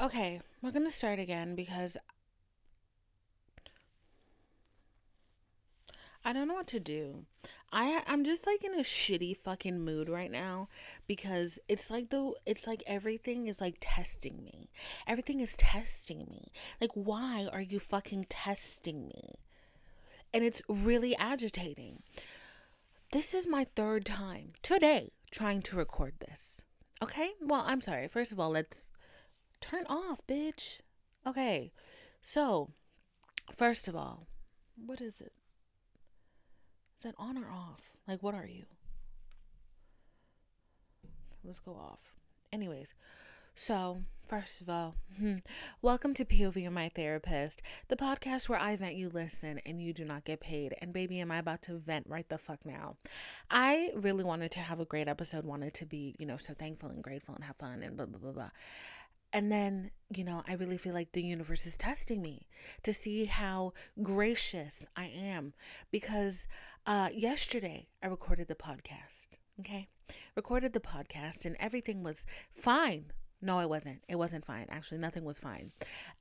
Okay, we're gonna start again because I don't know what to do. I'm just like in a shitty fucking mood right now because it's like everything is like testing me. Everything is testing me. Like, why are you fucking testing me? And it's really agitating. This is my third time today trying to record this. Okay? Well, I'm sorry. First of all, let's turn off, bitch. Okay. So, first of all, what is it? Is that on or off? Like, what are you? Let's go off. Anyways, so first of all, welcome to POV and My Therapist, the podcast where I vent, you listen, and you do not get paid. And baby, am I about to vent right the fuck now? I really wanted to have a great episode, wanted to be, so thankful and grateful and have fun and blah, blah, blah, blah. And then, I really feel like the universe is testing me to see how gracious I am. Because yesterday I recorded the podcast, okay? Recorded the podcast and everything was fine. No, it wasn't. It wasn't fine. Actually, nothing was fine.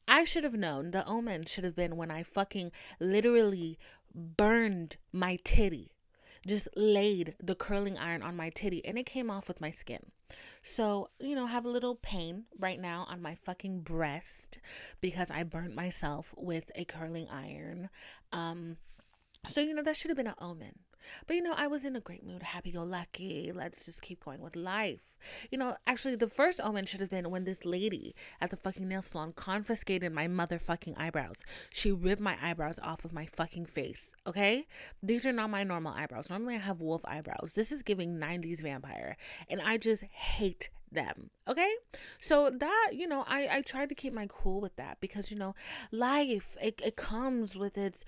I should have known. The omen should have been when I fucking literally burned my titty. Just laid the curling iron on my titty and it came off with my skin. So, have a little pain right now on my fucking breast because I burnt myself with a curling iron. So, that should have been an omen. But, I was in a great mood, happy-go-lucky. Let's just keep going with life. Actually, the first omen should have been when this lady at the fucking nail salon confiscated my motherfucking eyebrows. She ripped my eyebrows off of my fucking face, okay? These are not my normal eyebrows. Normally, I have wolf eyebrows. This is giving 90s vampire, and I just hate them, okay? So that, I tried to keep my cool with that because, life, it comes with its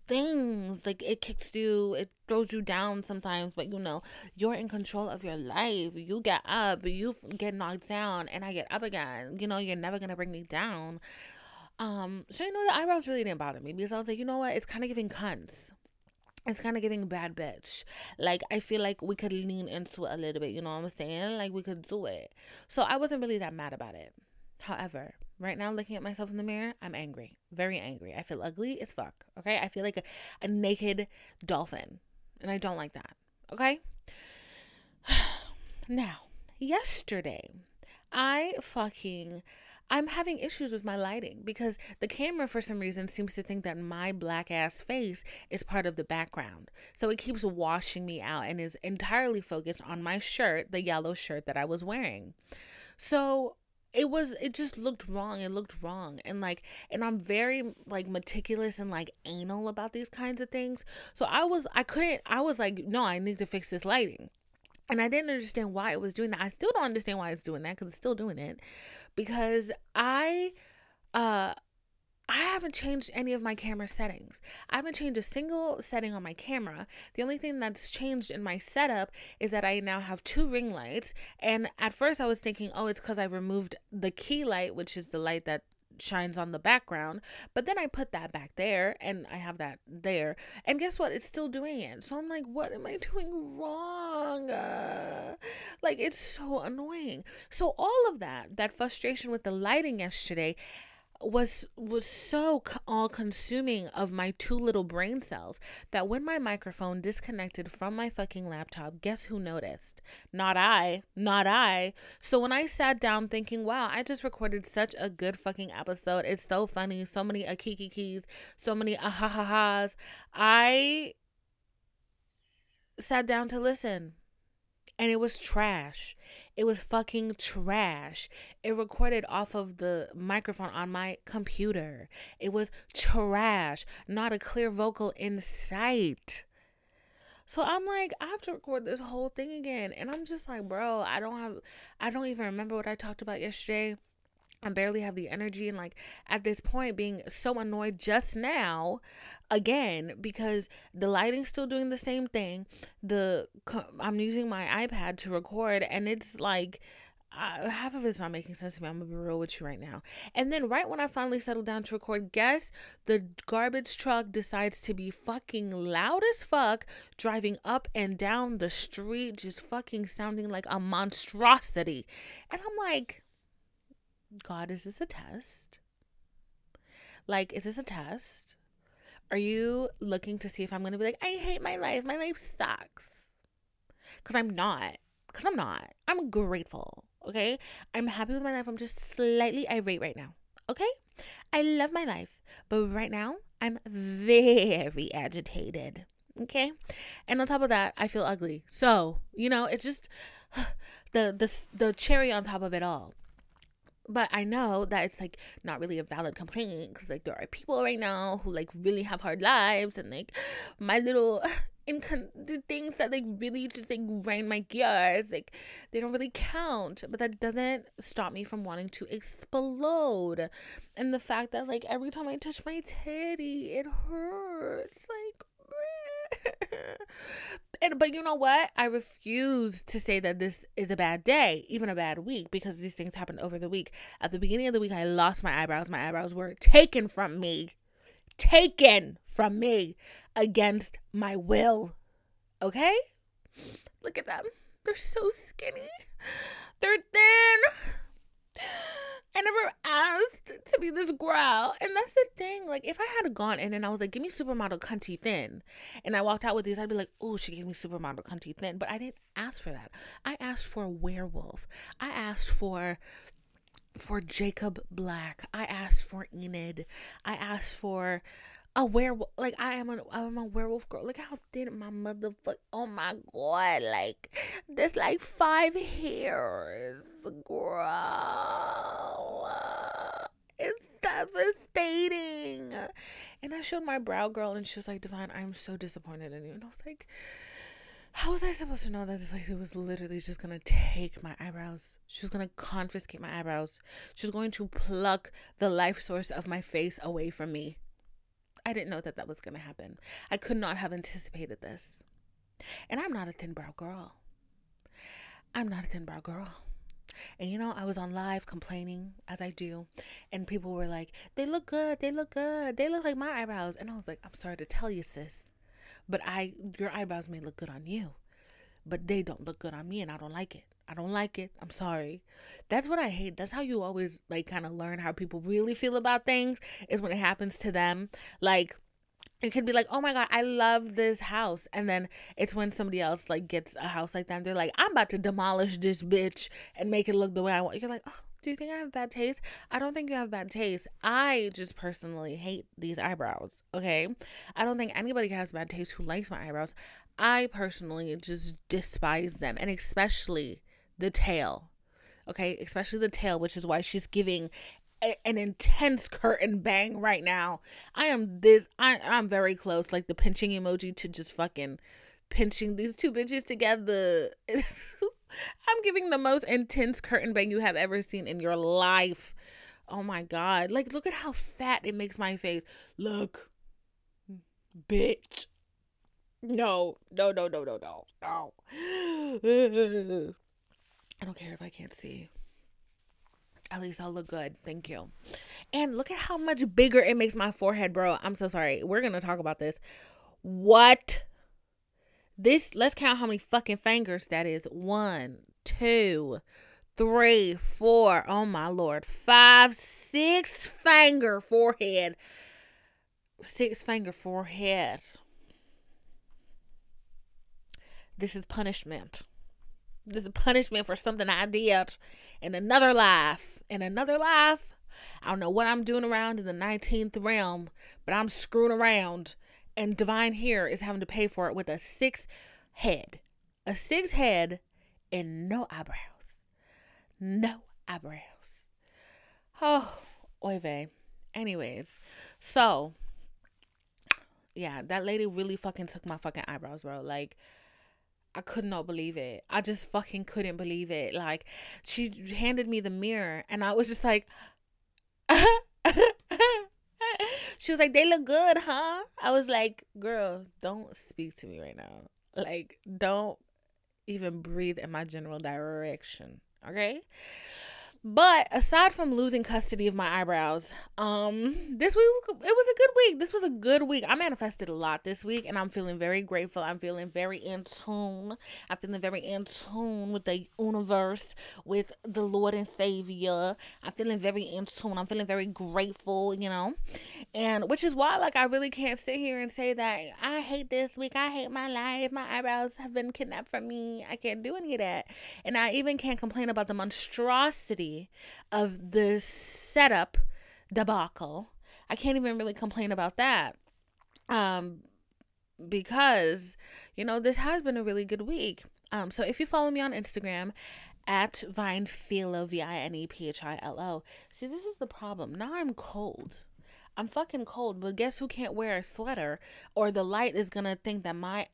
things. Like, it kicks you, it throws you down sometimes, but, you're in control of your life. You get up, you get knocked down, and I get up again. You're never gonna bring me down. So, the eyebrows really didn't bother me because I was like, you know what? It's kind of giving cunts. It's kind of giving bad bitch. Like, I feel like we could lean into it a little bit, you know what I'm saying? Like, we could do it. So I wasn't really that mad about it. However, right now, looking at myself in the mirror, I'm angry. Very angry. I feel ugly as fuck, okay? I feel like a naked dolphin, and I don't like that, okay? Now, yesterday, I'm having issues with my lighting because the camera, for some reason, seems to think that my black ass face is part of the background. So it keeps washing me out and is entirely focused on my shirt, the yellow shirt that I was wearing. So it just looked wrong. It looked wrong. And I'm very meticulous and anal about these kinds of things. So I was like, no, I need to fix this lighting. And I didn't understand why it was doing that. I still don't understand why it's doing that because it's still doing it. Because I haven't changed any of my camera settings. I haven't changed a single setting on my camera. The only thing that's changed in my setup is that I now have 2 ring lights. And at first I was thinking, oh, it's because I removed the key light, which is the light that shines on the background, but then I put that back there and I have that there, and guess what, it's still doing it. So I'm like, what am I doing wrong? It's so annoying. So all of that frustration with the lighting yesterday was so all consuming of my 2 little brain cells that when my microphone disconnected from my fucking laptop, guess who noticed? Not I. So when I sat down thinking, wow, I just recorded such a good fucking episode, it's so funny, so many akikis, so many ahahahas, I sat down to listen. And it was trash. It was fucking trash. It recorded off of the microphone on my computer. It was trash. Not a clear vocal in sight. So I'm like, I have to record this whole thing again. And I'm just like, bro, I don't even remember what I talked about yesterday. I barely have the energy, and at this point being so annoyed just now again because the lighting's still doing the same thing. I'm using my iPad to record, and it's half of it's not making sense to me. I'm gonna be real with you right now. And then right when I finally settled down to record, guess the garbage truck decides to be fucking loud as fuck, driving up and down the street, just fucking sounding like a monstrosity. And I'm like, God, is this a test? Like, is this a test? Are you looking to see if I'm going to be like, I hate my life. My life sucks. Because I'm not. I'm grateful. Okay? I'm happy with my life. I'm just slightly irate right now. Okay? I love my life. But right now, I'm very agitated. Okay? And on top of that, I feel ugly. So, it's just the cherry on top of it all. But I know that it's like not really a valid complaint because like there are people right now who like really have hard lives, and like my little the things that like really just like grind my gears, like they don't really count. But that doesn't stop me from wanting to explode. And the fact that like every time I touch my titty, it hurts. Like but you know what? I refuse to say that this is a bad day, even a bad week, because these things happened over the week. At the beginning of the week, I lost my eyebrows. My eyebrows were taken from me against my will. Okay? Look at them. They're so skinny. They're thin. I never asked to be this girl. And that's the thing. Like, if I had gone in and I was like, give me supermodel cunty thin, and I walked out with these, I'd be like, oh, she gave me supermodel cunty thin. But I didn't ask for that. I asked for a werewolf. I asked for Jacob Black. I asked for Enid. I asked for a werewolf. Like, I'm a werewolf girl. Look how thin my motherfucker. Oh my God. Like, there's like 5 hairs. Girl. It's devastating. And I showed my brow girl, and she was like, Divine, I'm so disappointed in you. And I was like, how was I supposed to know that this lady was literally just going to take my eyebrows? She was going to confiscate my eyebrows. She was going to pluck the life source of my face away from me. I didn't know that was going to happen. I could not have anticipated this. And I'm not a thin brow girl. And I was on live complaining, as I do, and people were like, they look good. They look like my eyebrows. And I was like, I'm sorry to tell you, sis, but your eyebrows may look good on you, but they don't look good on me, and I don't like it. I'm sorry. That's what I hate. That's how you always like kind of learn how people really feel about things, is when it happens to them. Like, it could be like, oh my God, I love this house. And then it's when somebody else like gets a house like that, and they're like, I'm about to demolish this bitch and make it look the way I want. You're like, oh, do you think I have bad taste? I don't think you have bad taste. I just personally hate these eyebrows. Okay. I don't think anybody has bad taste who likes my eyebrows. I personally just despise them. And especially the tail. Okay. Especially the tail, which is why she's giving an intense curtain bang right now. I'm very close, like the pinching emoji, to just fucking pinching these two bitches together. I'm giving the most intense curtain bang you have ever seen in your life. Oh my God. Like, look at how fat it makes my face. Look, bitch. No. I don't care if I can't see. At least I'll look good. Thank you. And look at how much bigger it makes my forehead, bro. I'm so sorry. We're going to talk about this. What? Let's count how many fucking fingers that is. 1, 2, 3, 4. Oh my Lord. 5, 6 finger forehead. 6 finger forehead. This is punishment. This is punishment for something I did in another life. I don't know what I'm doing around in the 19th realm, but I'm screwing around. And Divine here is having to pay for it with a 6 head. A 6 head and no eyebrows. Oh, oy vey. Anyways, so, yeah, that lady really fucking took my fucking eyebrows, bro. Like, I could not believe it. I just fucking couldn't believe it. Like, she handed me the mirror, and I was just like, she was like, they look good, huh? I was like, girl, don't speak to me right now. Like, don't even breathe in my general direction, okay? But aside from losing custody of my eyebrows, this week it was a good week. This was a good week. I manifested a lot this week, and I'm feeling very grateful. I'm feeling very in tune. I'm feeling very in tune with the universe, with the Lord and Savior. I'm feeling very in tune. I'm feeling very grateful, and which is why, like, I really can't sit here and say that I hate this week. I hate my life. My eyebrows have been kidnapped from me. I can't do any of that, and I even can't complain about the monstrosity of this setup debacle. I can't even really complain about that, because this has been a really good week. So if you follow me on Instagram at Vinephiloh, VINEPHILO. See, this is the problem. Now I'm cold. I'm fucking cold, but guess who can't wear a sweater, or the light is gonna think that my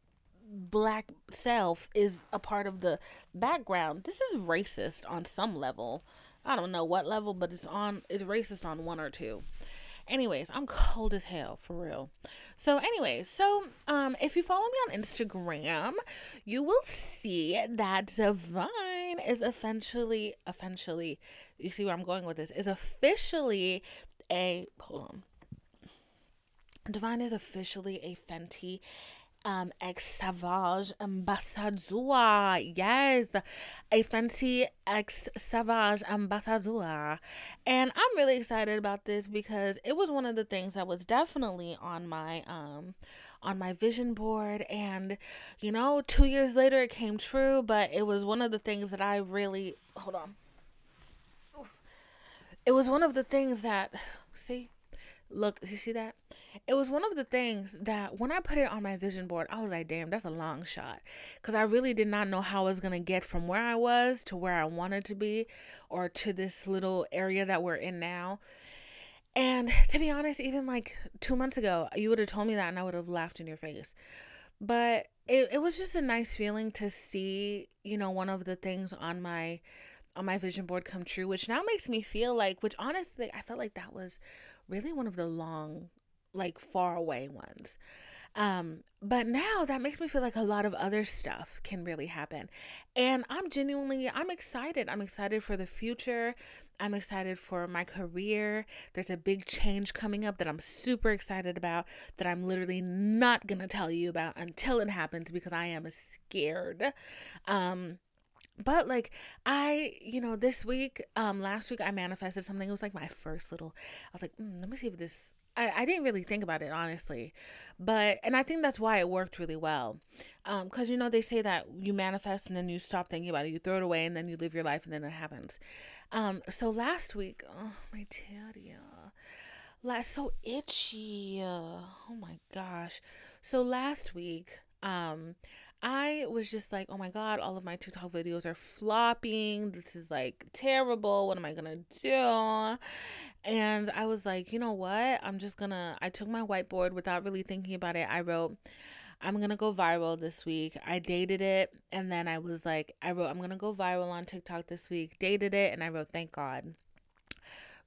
black self is a part of the background. This is racist on some level. I don't know what level, but it's racist on one or two. Anyways, I'm cold as hell, for real. So if you follow me on Instagram, you will see that Divine is officially, you see where I'm going with this, is officially Divine is officially a Fenty X Savage ambassador. Yes, a Fenty X Savage ambassador. And I'm really excited about this because it was one of the things that was definitely on my vision board, and 2 years later it came true, but it was one of the things that I really it was one of the things that look, you see that? It was one of the things that when I put it on my vision board, I was like, damn, that's a long shot. Because I really did not know how I was going to get from where I was to where I wanted to be, or to this little area that we're in now. And to be honest, even like 2 months ago, you would have told me that and I would have laughed in your face. But it was just a nice feeling to see, one of the things on my vision board come true, which now makes me feel like, which honestly, I felt like that was really one of the long, like, far away ones. But now that makes me feel like a lot of other stuff can really happen. And I'm excited. I'm excited for the future. I'm excited for my career. There's a big change coming up that I'm super excited about, that I'm literally not going to tell you about until it happens, because I am scared. But like this week, last week I manifested something. It was like my first little, I was like, let me see if this, I didn't really think about it, honestly, and I think that's why it worked really well. Cause they say that you manifest and then you stop thinking about it, you throw it away, and then you live your life, and then it happens. So last week, oh my titty, so itchy. Oh my gosh. So last week, I was just like, oh my God, all of my TikTok videos are flopping. This is like terrible. What am I going to do? And I was like, you know what? I took my whiteboard without really thinking about it. I wrote, I'm going to go viral this week. I dated it. And then I was like, I'm going to go viral on TikTok this week. Dated it. And I wrote, thank God.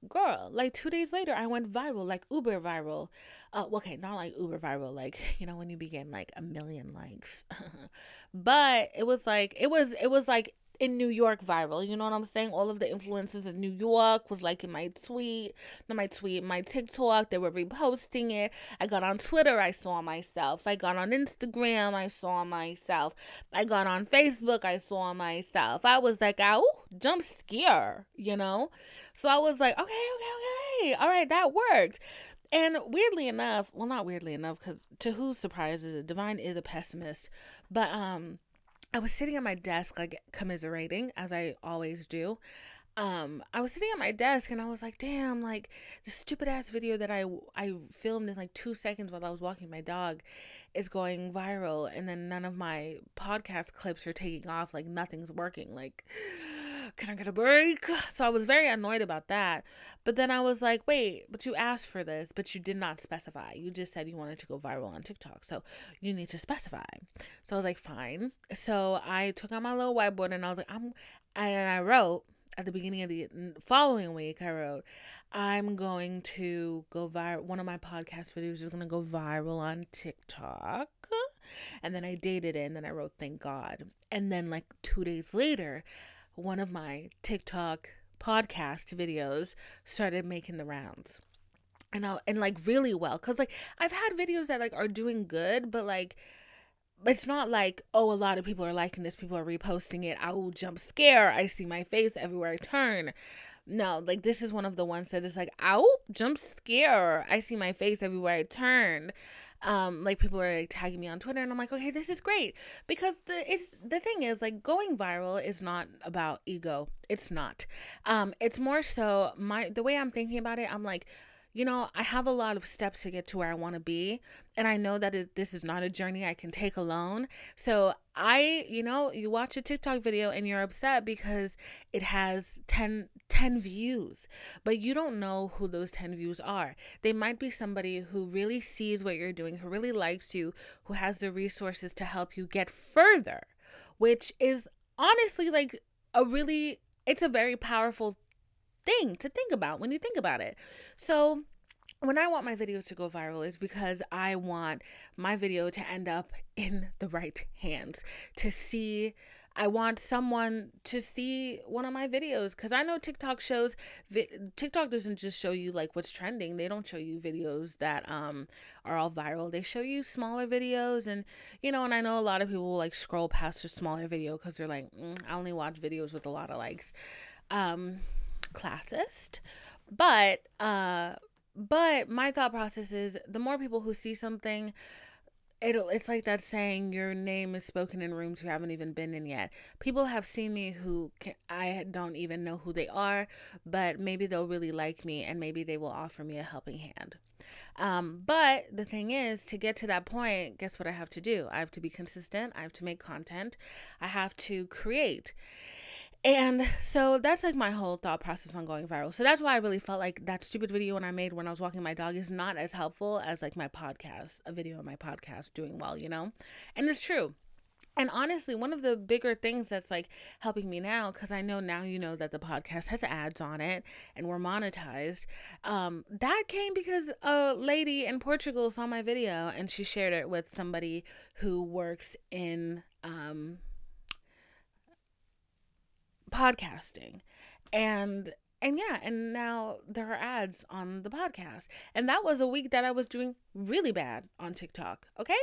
Girl, like 2 days later, I went viral, like uber viral. Okay, not like uber viral, like, when you begin like 1 million likes. But it was like in New York viral. You know what I'm saying? All of the influencers in New York was like in my TikTok. They were reposting it. I got on Twitter, I saw myself. I got on Instagram, I saw myself. I got on Facebook, I saw myself. I was like, jump scare, So I was like, okay. All right, that worked. And weirdly enough, well, not weirdly enough, because to whose surprise is it? Divine is a pessimist. But I was sitting at my desk, like, commiserating, as I always do. I was sitting at my desk and I was like, damn, like, the stupid ass video that I filmed in like 2 seconds while I was walking my dog is going viral, and then none of my podcast clips are taking off. Like, nothing's working. Like, can I get a break? So I was very annoyed about that. But then I was like, wait, but you asked for this, but you did not specify. You just said you wanted to go viral on TikTok, so you need to specify. So I was like, fine. So I took out my little whiteboard and I was like, I wrote at the beginning of the following week, I wrote, I'm going to go viral. One of my podcast videos is going to go viral on TikTok. And then I dated it, and then I wrote, thank God. And then like 2 days later, one of my TikTok podcast videos started making the rounds. And like really well, because like I've had videos that like are doing good, but like it's not like, oh, a lot of people are liking this, people are reposting it, I will jump scare, I see my face everywhere I turn. No, like this is one of the ones that is like, ow, jump scare, I see my face everywhere I turn. Like people are like tagging me on Twitter, and I'm like, okay, this is great, because the thing is, like, going viral is not about ego. It's not. It's more so the way I'm thinking about it. I'm like, I have a lot of steps to get to where I want to be. And I know that this is not a journey I can take alone. So you watch a TikTok video and you're upset because it has 10 views, but you don't know who those 10 views are. They might be somebody who really sees what you're doing, who really likes you, who has the resources to help you get further, which is honestly like it's a very powerful thing to think about when you think about it. So when I want my videos to go viral, it's because I want my video to end up in the right hands. I want someone to see one of my videos, because I know TikTok doesn't just show you like what's trending. They don't show you videos that are all viral. They show you smaller videos, and and I know a lot of people will like scroll past a smaller video because they're like, I only watch videos with a lot of likes. Classist, but my thought process is, the more people who see something, it's like that saying, your name is spoken in rooms you haven't even been in yet. People have seen me I don't even know who they are, but maybe they'll really like me, and maybe they will offer me a helping hand. But the thing is, to get to that point, guess what I have to do? I have to be consistent. I have to make content. I have to create. And so that's like my whole thought process on going viral. So that's why I really felt like that stupid video I made when I was walking my dog is not as helpful as like my podcast, a video of my podcast doing well, And it's true. And honestly, one of the bigger things that's like helping me now, because I know now that the podcast has ads on it and we're monetized, that came because a lady in Portugal saw my video and she shared it with somebody who works in podcasting, and now there are ads on the podcast. And that was a week that I was doing really bad on TikTok. Okay.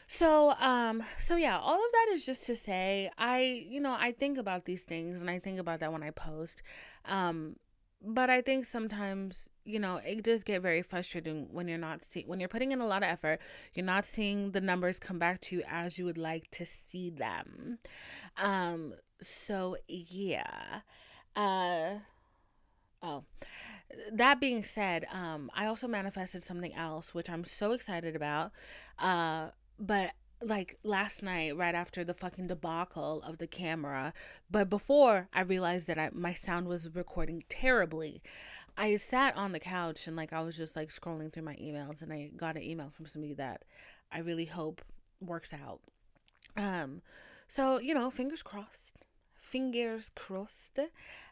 So yeah, all of that is just to say, I think about these things, and I think about that when I post. But I think sometimes, it does get very frustrating when when you're putting in a lot of effort, you're not seeing the numbers come back to you as you would like to see them. So yeah. That being said, I also manifested something else, which I'm so excited about. But like last night, right after the fucking debacle of the camera, but before I realized that my sound was recording terribly, I sat on the couch and like I was just like scrolling through my emails, and I got an email from somebody that I really hope works out. So fingers crossed.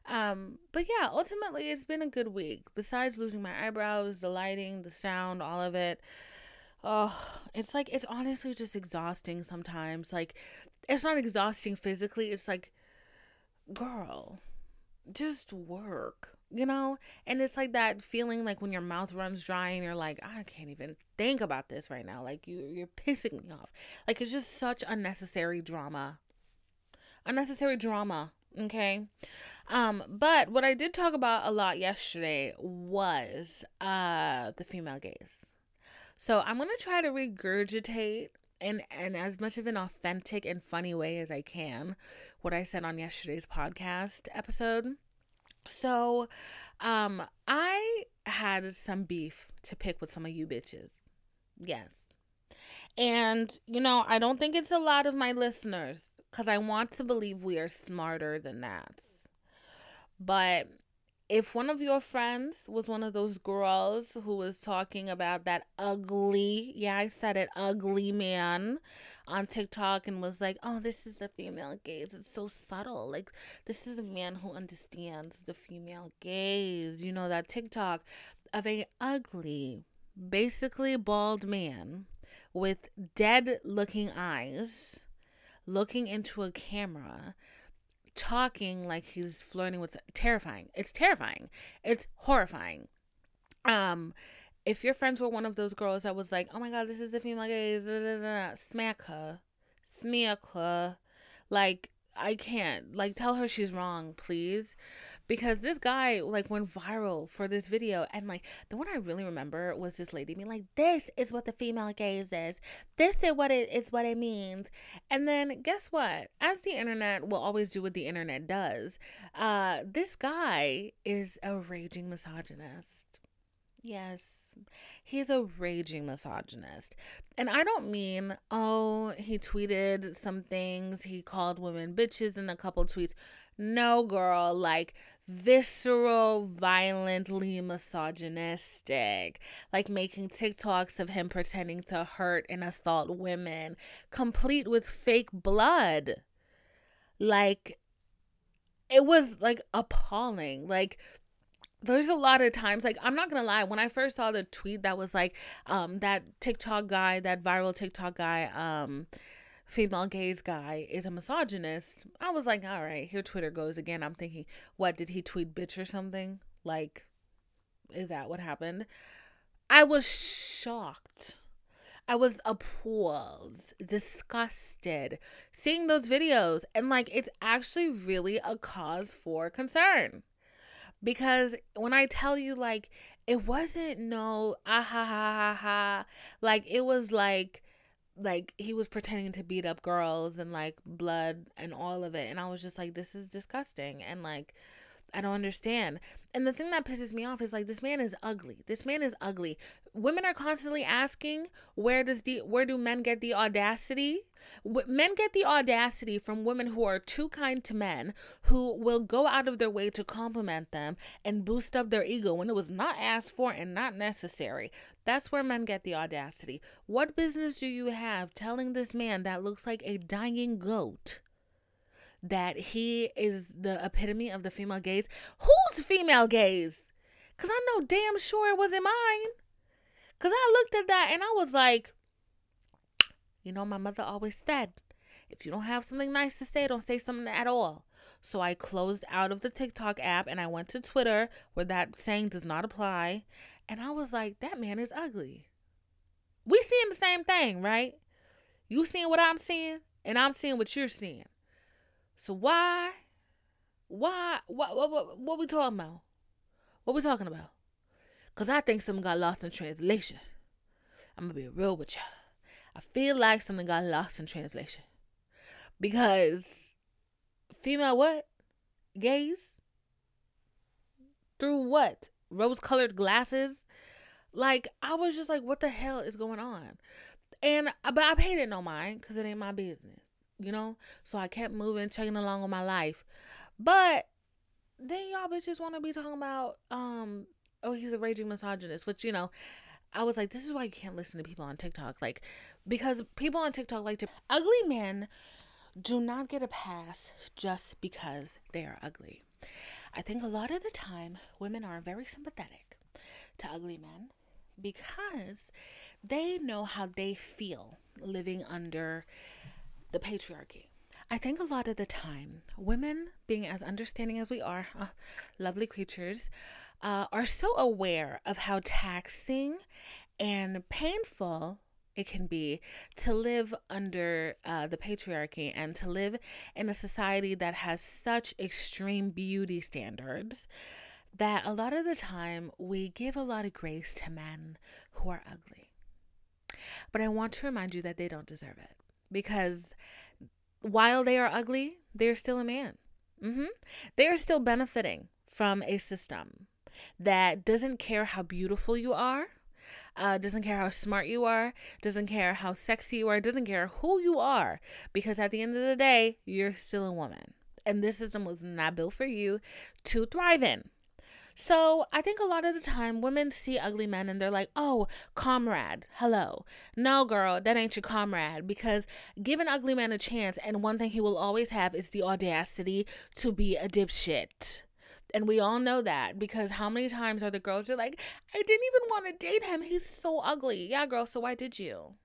But yeah, ultimately it's been a good week. Besides losing my eyebrows, the lighting, the sound, all of it. Oh, it's honestly just exhausting sometimes. Like, it's not exhausting physically. It's like, girl, just work, And it's like that feeling like when your mouth runs dry and you're like, I can't even think about this right now. Like, you're pissing me off. Like, it's just such unnecessary drama. Okay. But what I did talk about a lot yesterday was the female gaze. So I'm going to try to regurgitate in as much of an authentic and funny way as I can what I said on yesterday's podcast episode. So I had some beef to pick with some of you bitches. Yes. And, I don't think it's a lot of my listeners, because I want to believe we are smarter than that. But if one of your friends was one of those girls who was talking about that ugly, yeah, I said it, ugly man on TikTok, and was like, oh, this is the female gaze, it's so subtle. Like, this is a man who understands the female gaze. That TikTok of a ugly, basically bald man with dead looking eyes looking into a camera, talking like he's flirting with, terrifying. It's terrifying. It's horrifying. If your friends were one of those girls that was like, oh my God, this is a female gaze, smack her, smack her. Like, I can't. Like, tell her she's wrong, please. Because this guy, like, went viral for this video. And, like, the one I really remember was this lady being like, this is what the female gaze is. This is what it means. And then, guess what? As the internet will always do what the internet does, this guy is a raging misogynist. Yes, he's a raging misogynist. And I don't mean, oh, he tweeted some things, he called women bitches in a couple tweets. No, girl, like visceral, violently misogynistic, like making TikToks of him pretending to hurt and assault women, complete with fake blood. Like, it was like appalling. Like, there's a lot of times, like, I'm not gonna lie, when I first saw the tweet that was like, that TikTok guy, that viral TikTok guy, female gaze guy is a misogynist, I was like, all right, here Twitter goes again. I'm thinking, what, did he tweet bitch or something? Like, is that what happened? I was shocked. I was appalled, disgusted seeing those videos. And, like, it's actually really a cause for concern. Because when I tell you, like, it wasn't no, ah, ha, ha, ha, ha. Like, it was like he was pretending to beat up girls and, like, blood and all of it. And I was just like, this is disgusting. And, like, I don't understand. And the thing that pisses me off is, like, this man is ugly. This man is ugly. Women are constantly asking, where do men get the audacity? Men get the audacity from women who are too kind to men, who will go out of their way to compliment them and boost up their ego when it was not asked for and not necessary. That's where men get the audacity. What business do you have telling this man that looks like a dying goat that he is the epitome of the female gaze? Whose female gaze? Because I know damn sure it wasn't mine. Because I looked at that and I was like, you know, my mother always said, if you don't have something nice to say, don't say something at all. So I closed out of the TikTok app and I went to Twitter, where that saying does not apply. And I was like, that man is ugly. We seeing the same thing, right? You seeing what I'm seeing and I'm seeing what you're seeing. So what we talking about? What we talking about? Because I think something got lost in translation. I'm going to be real with you. I feel like something got lost in translation. Because female what? Gaze? Through what? Rose-colored glasses? Like, I was just like, what the hell is going on? But I paid it no mind because it ain't my business, you know? So I kept moving, chugging along with my life. But then y'all bitches want to be talking about, oh, he's a raging misogynist, which, you know, I was like, this is why you can't listen to people on TikTok. Like, because people on TikTok like to... Ugly men do not get a pass just because they are ugly. I think a lot of the time, women are very sympathetic to ugly men because they know how they feel living under the patriarchy. I think a lot of the time, women, being as understanding as we are, lovely creatures, are so aware of how taxing and painful it can be to live under the patriarchy and to live in a society that has such extreme beauty standards that a lot of the time we give a lot of grace to men who are ugly. But I want to remind you that they don't deserve it, because while they are ugly, they're still a man. They are still benefiting from a system that doesn't care how beautiful you are, doesn't care how smart you are, doesn't care how sexy you are, doesn't care who you are, because at the end of the day, you're still a woman. And this system was not built for you to thrive in. So I think a lot of the time women see ugly men and they're like, oh, comrade, hello. No, girl, that ain't your comrade, because give an ugly man a chance and one thing he will always have is the audacity to be a dipshit. And we all know that, because how many times are the girls are like, I didn't even want to date him. He's so ugly. Yeah, girl, so why did you?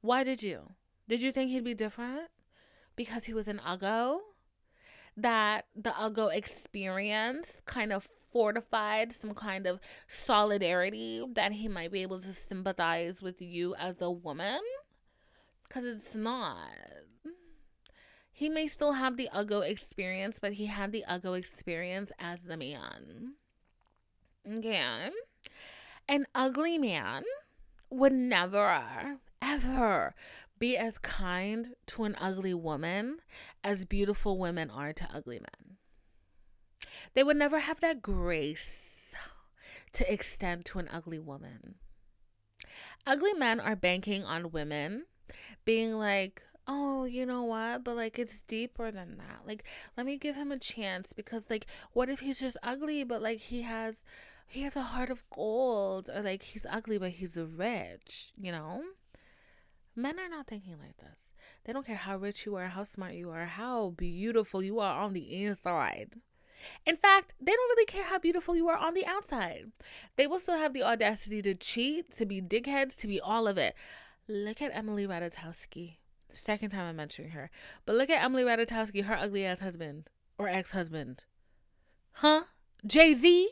Why did you? Did you think he'd be different? Because he was an uggo? that the Uggo experience kind of fortified some kind of solidarity that he might be able to sympathize with you as a woman, because it's not. He may still have the Uggo experience, but he had the Uggo experience as the man. Okay? An ugly man would never, ever be as kind to an ugly woman as beautiful women are to ugly men. They would never have that grace to extend to an ugly woman. Ugly men are banking on women being like, oh, you know what? But like, it's deeper than that. Like, let me give him a chance, because like, what if he's just ugly, but like he has a heart of gold, or like he's ugly, but he's rich, you know? Men are not thinking like this. They don't care how rich you are, how smart you are, how beautiful you are on the inside. In fact, they don't really care how beautiful you are on the outside. They will still have the audacity to cheat, to be dickheads, to be all of it. Look at Emily Ratajkowski. Second time I'm mentioning her. But look at Emily Ratajkowski, her ugly ass husband. Or ex-husband. Huh? Jay-Z?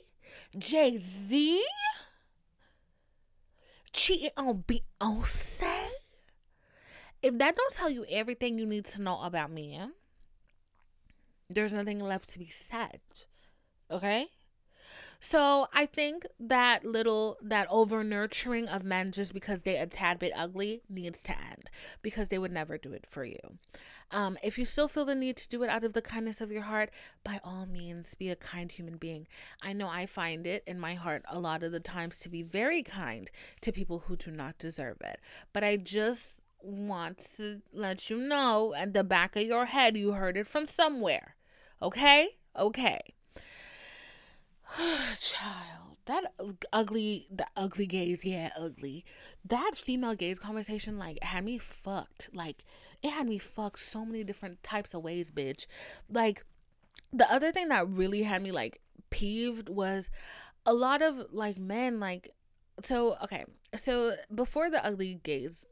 Jay-Z? Cheating on Beyonce? If that don't tell you everything you need to know about me, there's nothing left to be said. Okay? So I think that over nurturing of men just because they're a tad bit ugly needs to end, because they would never do it for you. If you still feel the need to do it out of the kindness of your heart, by all means, be a kind human being. I know I find it in my heart a lot of the times to be very kind to people who do not deserve it. But I just want to let you know, at the back of your head, you heard it from somewhere. Okay? Okay. Child, the ugly gaze, yeah, ugly. That female gaze conversation, like, had me fucked. Like, it had me fucked so many different types of ways, bitch. Like, the other thing that really had me, like, peeved was a lot of, like, men, like, so before the ugly gaze,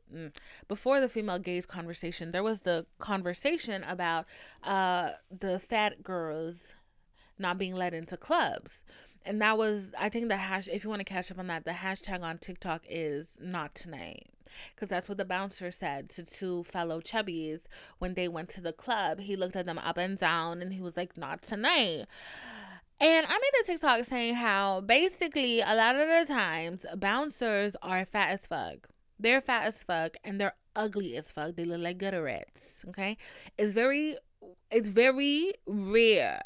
before the female gaze conversation, there was the conversation about the fat girls not being let into clubs. And that was, I think if you want to catch up on that, the hashtag on TikTok is not tonight. Because that's what the bouncer said to two fellow chubbies when they went to the club. He looked at them up and down and he was like, not tonight. And I made a TikTok saying how basically a lot of the times bouncers are fat as fuck. They're fat as fuck and they're ugly as fuck. They look like gutter rats. Okay? It's very rare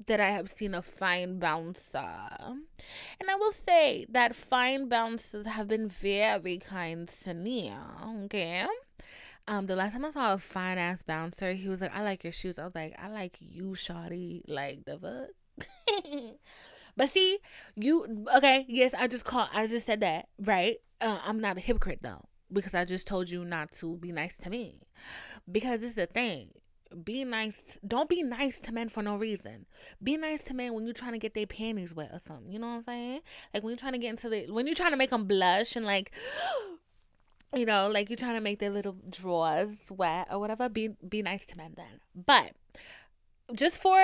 that I have seen a fine bouncer. And I will say that fine bouncers have been very kind to me. Okay? The last time I saw a fine ass bouncer, he was like, I like your shoes. I was like, I like you, shawty. Like, the fuck? But see, okay, yes, I just said that, right? I'm not a hypocrite though, because I just told you not to be nice to me. Because this is the thing. Be nice. Don't be nice to men for no reason. Be nice to men when you're trying to get their panties wet or something. You know what I'm saying? Like when you're trying to when you're trying to make them blush and like, you know, like you're trying to make their little drawers wet or whatever. Be nice to men then. But just for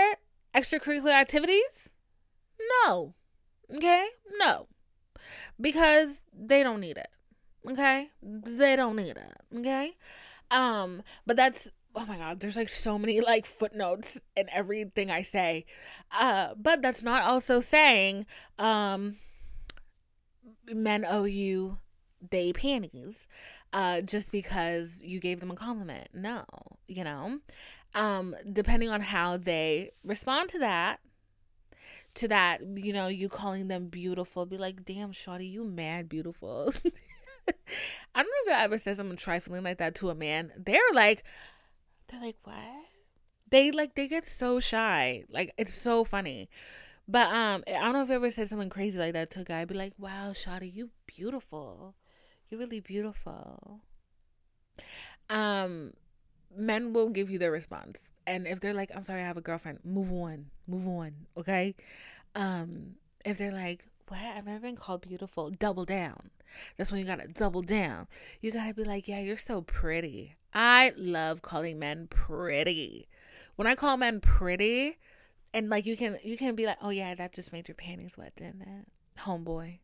extracurricular activities, no. Okay? No. Because they don't need it. Okay? They don't need it. Okay? But that's, oh my God, there's like so many like footnotes in everything I say. But that's not also saying men owe you they panties just because you gave them a compliment. No, you know. Depending on how they respond to that, you know, you calling them beautiful, be like, damn, shawty, you mad beautiful. I don't know if I ever said something trifling like that to a man. They're like, what? They get so shy. Like, it's so funny. But I don't know if I ever said something crazy like that to a guy. I'd be like, wow, shawty, you beautiful. You're really beautiful. Men will give you their response. And if they're like, I'm sorry, I have a girlfriend, move on, okay? If they're like, what? I've never been called beautiful, double down. That's when you gotta double down. You gotta be like, yeah, you're so pretty. I love calling men pretty. When I call men pretty, and like you can be like, oh yeah, that just made your panties wet, didn't it, homeboy?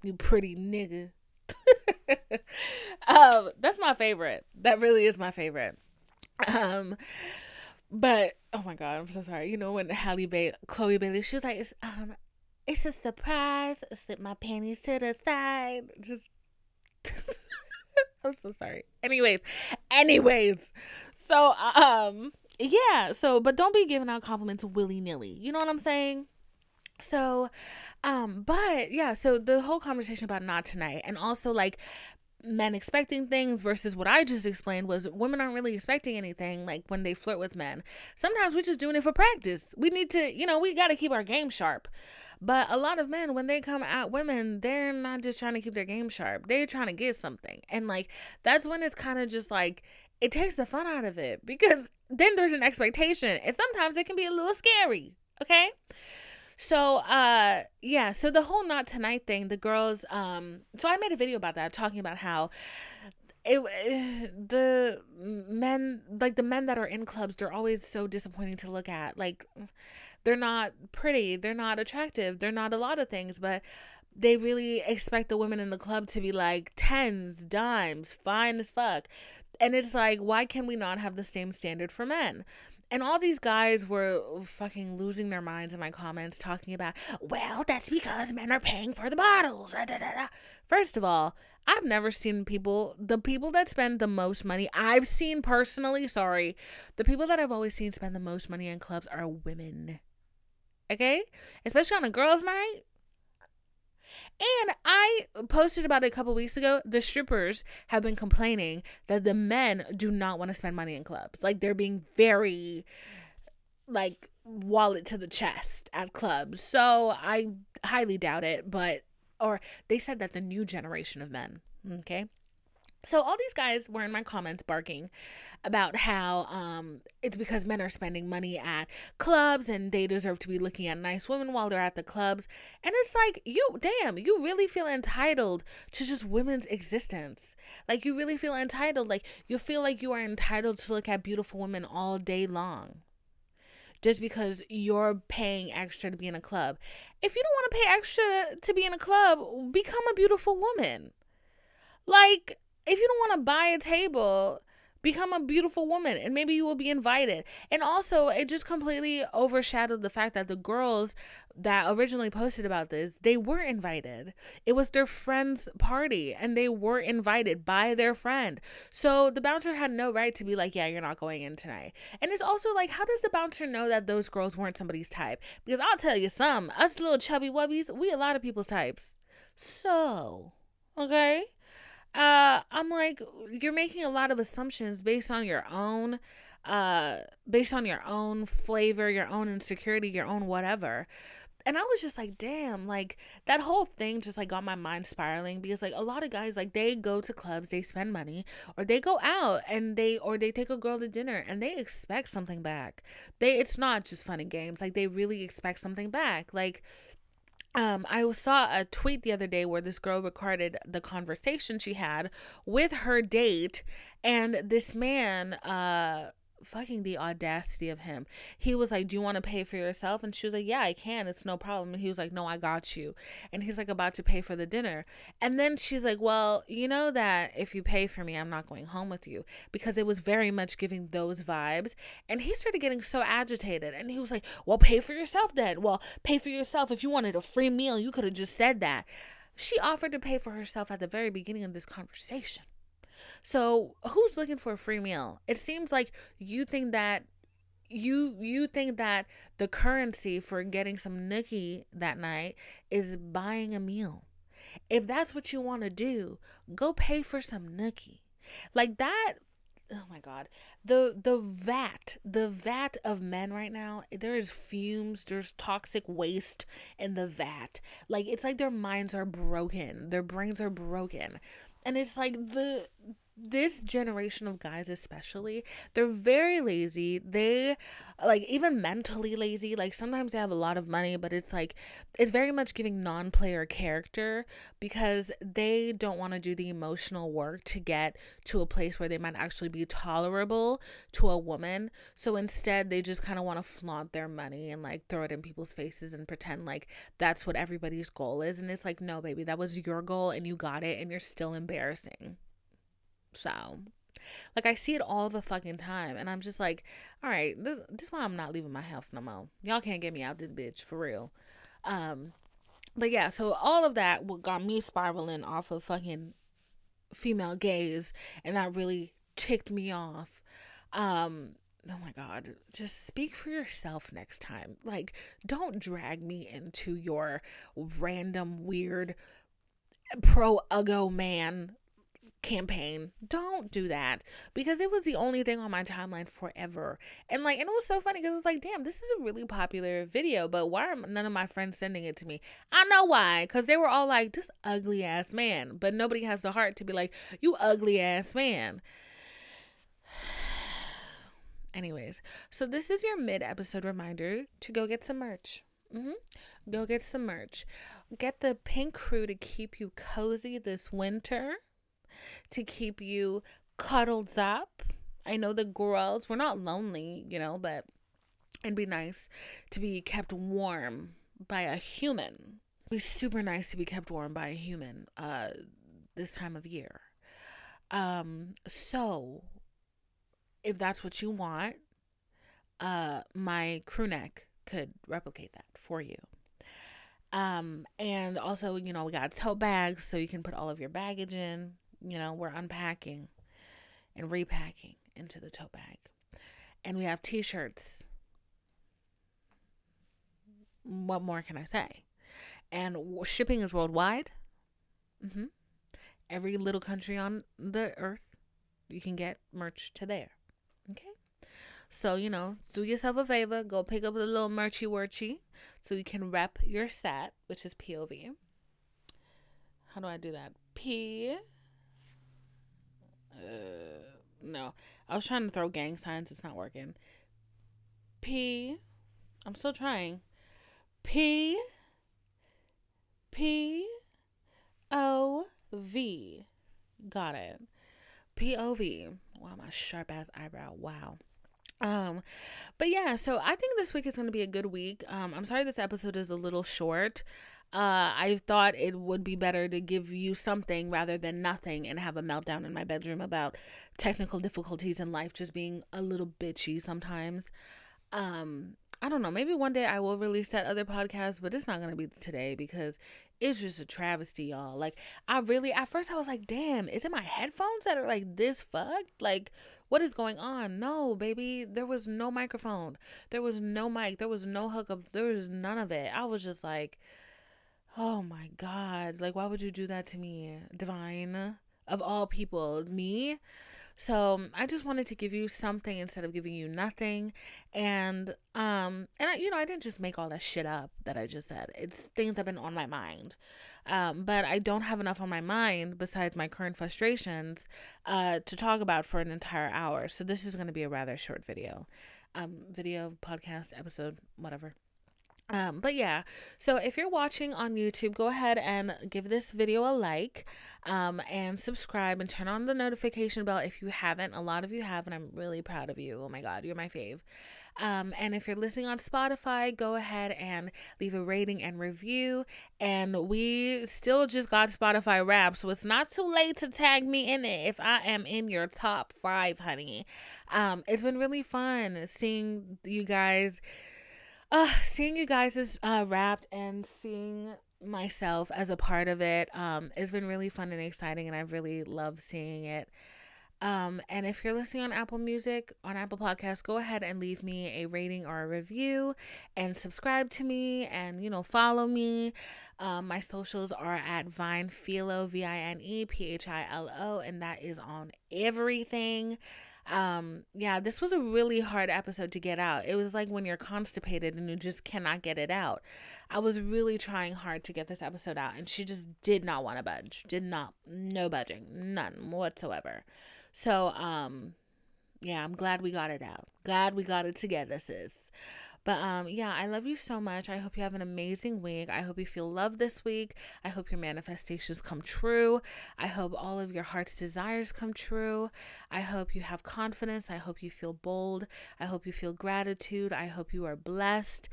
You pretty nigga. That's my favorite. That really is my favorite. But oh my god, I'm so sorry. You know when Chloe Bailey, she was like, it's a surprise. Slip my panties to the side. Just I'm so sorry. Anyways. So yeah. So but don't be giving out compliments willy nilly. You know what I'm saying? So but yeah. So the whole conversation about not tonight, and also like men expecting things versus what I just explained was women aren't really expecting anything like when they flirt with men. Sometimes we're just doing it for practice. We need to, we got to keep our game sharp. But a lot of men, when they come at women, they're not just trying to keep their game sharp. They're trying to get something. And like, that's when it's kind of just like, it takes the fun out of it because then there's an expectation and sometimes it can be a little scary. Okay. So, yeah, so the whole not tonight thing, the girls, so I made a video about that, talking about how the men that are in clubs, they're always so disappointing to look at. Like, they're not pretty, they're not attractive, they're not a lot of things, but they really expect the women in the club to be like tens, dimes, fine as fuck. And it's like, why can we not have the same standard for men? And all these guys were fucking losing their minds in my comments talking about, well, that's because men are paying for the bottles. Da, da, da, da. First of all, I've never seen the people that spend the most money, I've seen personally, the people that I've always seen spend the most money in clubs are women. Okay? Especially on a girls' night. And I posted about it a couple weeks ago. The strippers have been complaining that the men do not want to spend money in clubs. Like, they're being very, like, wallet to the chest at clubs. So I highly doubt it. Or they said that the new generation of men. Okay. So all these guys were in my comments barking about how it's because men are spending money at clubs and they deserve to be looking at nice women while they're at the clubs. And it's like, you really feel entitled to just women's existence. Like, you really feel entitled. Like, you feel like you are entitled to look at beautiful women all day long. Just because you're paying extra to be in a club. If you don't want to pay extra to be in a club, become a beautiful woman. Like, if you don't want to buy a table, become a beautiful woman and maybe you will be invited. And also, it just completely overshadowed the fact that the girls that originally posted about this, they were invited. It was their friend's party and they were invited by their friend. So the bouncer had no right to be like, yeah, you're not going in tonight. And it's also like, how does the bouncer know that those girls weren't somebody's type? Because I'll tell you us little chubby wubbies, we a lot of people's types. So, okay. I'm like, you're making a lot of assumptions based on your own flavor, your own insecurity, your own whatever. And I was just like, damn, like that whole thing just like got my mind spiraling because like a lot of guys, like they go to clubs, they spend money, or they go out and they take a girl to dinner and they expect something back. It's not just fun and games. Like they really expect something back. Like, I saw a tweet the other day where this girl recorded the conversation she had with her date, and this man, fucking the audacity of him. He was like, do you want to pay for yourself? And she was like, yeah, I can. It's no problem. And he was like, no, I got you. And he's like about to pay for the dinner. And then she's like, well, you know that if you pay for me, I'm not going home with you, because it was very much giving those vibes. And he started getting so agitated and he was like, well, pay for yourself then. Well, pay for yourself. If you wanted a free meal, you could have just said that. She offered to pay for herself at the very beginning of this conversation. So who's looking for a free meal? It seems like you think that you think that the currency for getting some nookie that night is buying a meal. If that's what you want to do, go pay for some nookie. Like that. Oh my God. The vat of men right now, there is fumes, there's toxic waste in the vat. Like, it's like their minds are broken, their brains are broken. And it's like this generation of guys especially, they're very lazy. They like even mentally lazy. Like sometimes they have a lot of money, but it's like it's very much giving non-player character because they don't want to do the emotional work to get to a place where they might actually be tolerable to a woman. So instead they just kind of want to flaunt their money and like throw it in people's faces and pretend like that's what everybody's goal is. And it's like, no, baby, that was your goal and you got it and you're still embarrassing. So, like, I see it all the fucking time, and I'm just like, all right, this is why I'm not leaving my house no more. Y'all can't get me out this bitch, for real. But yeah, so all of that got me spiraling off of fucking female gaze, and that really ticked me off. Oh my God, just speak for yourself next time. Like, don't drag me into your random, weird, pro-uggo man campaign. Don't do that, because it was the only thing on my timeline forever. And like, and it was so funny because it was like, damn, this is a really popular video, but why are none of my friends sending it to me? I know why, because they were all like, this ugly ass man, but nobody has the heart to be like, you ugly ass man. Anyways, so this is your mid-episode reminder to go get some merch. Go get some merch. Get the pink crew to keep you cozy this winter, to keep you cuddled up. I know the girls, we're not lonely, you know, but it'd be nice to be kept warm by a human. It'd be super nice to be kept warm by a human this time of year. So if that's what you want, my crew neck could replicate that for you. And also, you know, we got tote bags so you can put all of your baggage in. You know, we're unpacking and repacking into the tote bag. And we have t-shirts. What more can I say? And shipping is worldwide. Every little country on the earth, you can get merch to there. Okay? So, you know, do yourself a favor. Go pick up a little merchy-worchy so you can rep your set, which is POV. How do I do that? No, I was trying to throw gang signs. It's not working. I'm still trying. POV. Got it. POV. Wow, my sharp ass eyebrow. Wow. But yeah, so I think this week is going to be a good week. I'm sorry this episode is a little short. I thought it would be better to give you something rather than nothing and have a meltdown in my bedroom about technical difficulties in life just being a little bitchy sometimes. I don't know, maybe one day I will release that other podcast, but it's not going to be today because it's just a travesty, y'all. Like, at first I was like, damn, is it my headphones that are like this fucked? Like, what is going on? No, baby, there was no microphone. There was no mic. There was no hookup. There was none of it. I was just like, oh my God, like, why would you do that to me, divine? Of all people, me? So I just wanted to give you something instead of giving you nothing. And I didn't just make all that shit up that I just said. It's things that have been on my mind. But I don't have enough on my mind besides my current frustrations to talk about for an entire hour. So this is going to be a rather short video. Podcast, episode, whatever. But yeah, so if you're watching on YouTube, go ahead and give this video a like, and subscribe and turn on the notification bell if you haven't. A lot of you have, and I'm really proud of you. Oh my God, you're my fave. And if you're listening on Spotify, go ahead and leave a rating and review. And we still just got Spotify Wrapped, so it's not too late to tag me in it if I am in your top 5, honey. It's been really fun seeing you guys. Seeing you guys is Wrapped and seeing myself as a part of it, it's been really fun and exciting, and I really love seeing it. And if you're listening on Apple Music, on Apple Podcasts, go ahead and leave me a rating or a review and subscribe to me and, follow me. My socials are at VinePhilo, VinePhilo, and that is on everything. Yeah, this was a really hard episode to get out. It was like when you're constipated and you just cannot get it out. I was really trying hard to get this episode out, and she just did not want to budge. Did not, no budging, none whatsoever. So, yeah, I'm glad we got it out. Glad we got it together, sis. But yeah, I love you so much. I hope you have an amazing week. I hope you feel loved this week. I hope your manifestations come true. I hope all of your heart's desires come true. I hope you have confidence. I hope you feel bold. I hope you feel gratitude. I hope you are blessed.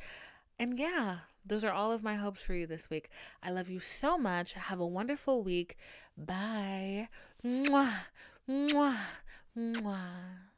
And yeah, those are all of my hopes for you this week. I love you so much. Have a wonderful week. Bye. Mwah, mwah, mwah.